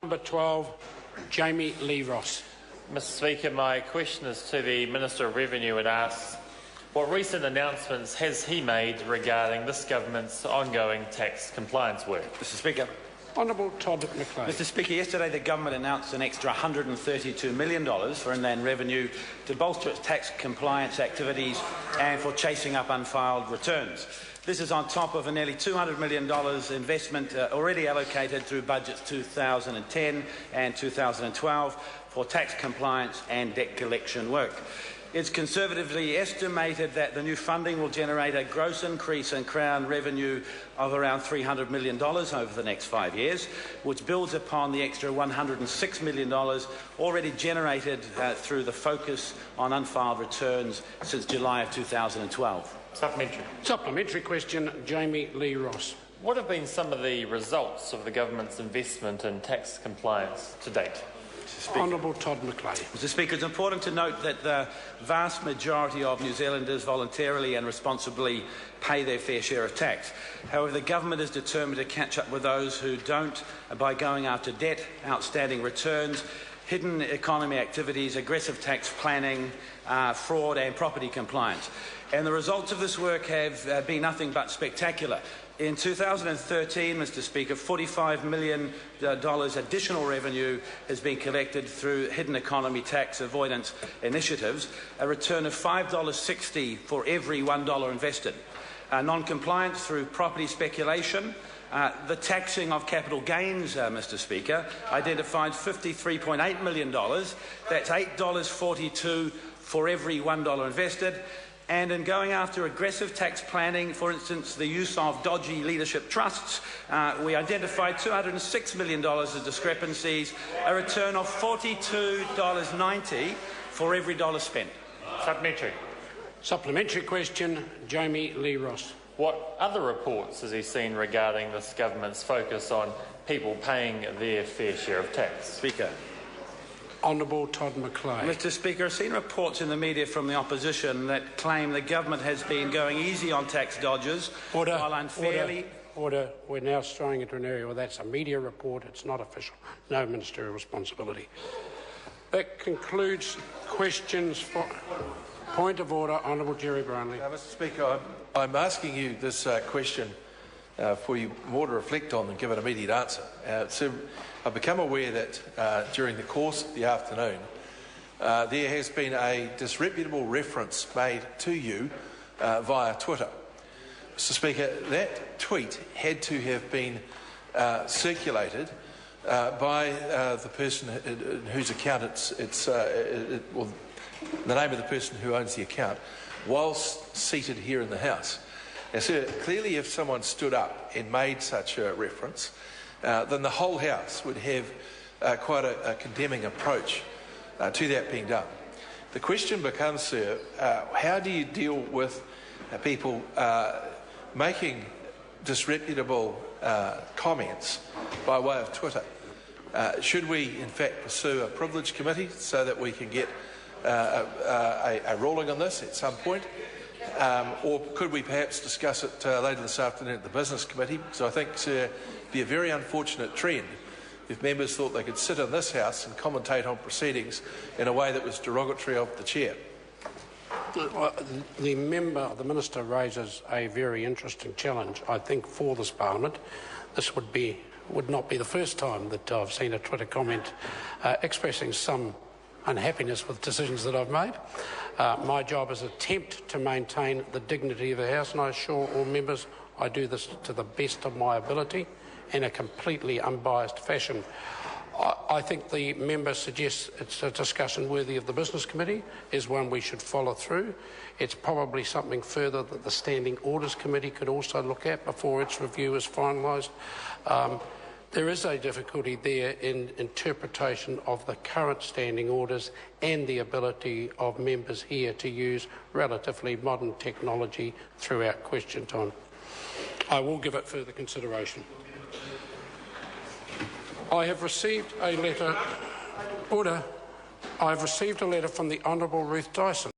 Number 12, Jami-Lee Ross. Mr Speaker, my question is to the Minister of Revenue and asks, what recent announcements has he made regarding this government's ongoing tax compliance work? Mr Speaker. Honourable Todd McLean. Mr Speaker, yesterday the government announced an extra $132 million for inland revenue to bolster its tax compliance activities and for chasing up unfiled returns. This is on top of a nearly $200 million investment already allocated through budgets 2010 and 2012 for tax compliance and debt collection work. It's conservatively estimated that the new funding will generate a gross increase in Crown revenue of around $300 million over the next 5 years, which builds upon the extra $106 million already generated through the focus on unfiled returns since July of 2012. Supplementary question, Jami-Lee Ross. What have been some of the results of the government's investment in tax compliance to date? Honourable Todd McLean. Mr Speaker, it's important to note that the vast majority of New Zealanders voluntarily and responsibly pay their fair share of tax. However, the government is determined to catch up with those who don't by going after debt, outstanding returns, hidden economy activities, aggressive tax planning, fraud and property compliance. And the results of this work have been nothing but spectacular. In 2013, Mr Speaker, $45 million additional revenue has been collected through hidden economy tax avoidance initiatives, a return of $5.60 for every $1 invested. Non-compliance through property speculation, the taxing of capital gains, Mr Speaker, identified $53.8 million. That's $8.42 for every $1 invested. And in going after aggressive tax planning, for instance, the use of dodgy leadership trusts, we identified $206 million of discrepancies, a return of $42.90 for every dollar spent. Supplementary question, Jami-Lee Ross. What other reports has he seen regarding this government's focus on people paying their fair share of tax? Speaker. Honourable Todd McLean. Mr Speaker, I've seen reports in the media from the opposition that claim the government has been going easy on tax dodgers while unfairly... Order. We're now straying into an area where that's a media report. It's not official. No ministerial responsibility. That concludes questions for... Point of order, Honourable Jerry Brownlee. Mr Speaker, I'm asking you this question for you more to reflect on than give an immediate answer. So I've become aware that during the course of the afternoon there has been a disreputable reference made to you via Twitter. Mr Speaker, that tweet had to have been circulated by the person whose account well, the name of the person who owns the account, whilst seated here in the House. Now, sir, clearly if someone stood up and made such a reference, then the whole House would have quite a condemning approach to that being done. The question becomes, sir, how do you deal with people making disreputable comments by way of Twitter? Should we, in fact, pursue a privilege committee so that we can get a ruling on this at some point? Or could we perhaps discuss it later this afternoon at the Business Committee? So I think it would be a very unfortunate trend if members thought they could sit in this House and commentate on proceedings in a way that was derogatory of the Chair. The Minister raises a very interesting challenge. I think for this Parliament, this would not be the first time that I've seen a Twitter comment expressing some unhappiness with decisions that I've made. My job is to attempt to maintain the dignity of the House, and I assure all members I do this to the best of my ability in a completely unbiased fashion. I think the member suggests it's a discussion worthy of the Business Committee, is one we should follow through. It's probably something further that the Standing Orders Committee could also look at before its review is finalised. There is a difficulty there in interpretation of the current standing orders and the ability of members here to use relatively modern technology throughout question time. I will give it further consideration. I have received a letter from the Honourable Ruth Dyson.